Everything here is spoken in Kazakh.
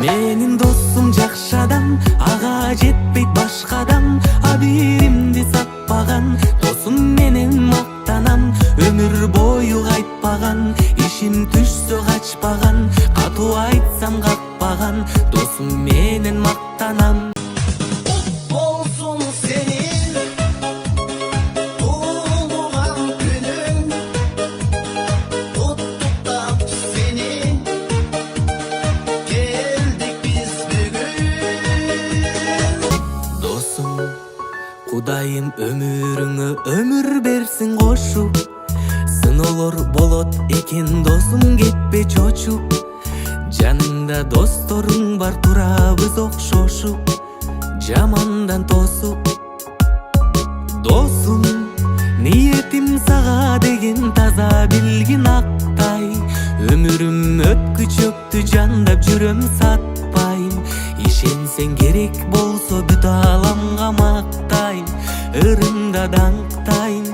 Менин досум жакшы адам, ага жетпейт башка адам. Абиримди сатпаган, досум менен мактанам. Өмүр бою кайтпаган, ишим түшсө качпаган. Катуу айтсам какпаган, досум менен мактанам. Olsun senin doğulan günün, tuttuk da seni, geldik biz bugün. Dosum, Kudayım ömürüңө ömür bersin koşup. Сыноолор болот экен досум, кетпе чочуп. Жаныңда досторуң бар, турабыз окшошуп. Жамандан тосуп. Досум, ниетим сага деген таза, билгин актай. Өмүрүм өткү чөктү, жандап жүрөм сатпайм. Ишенсең керек болсо бүт ааламга мактайм. Ырымда даңктайм.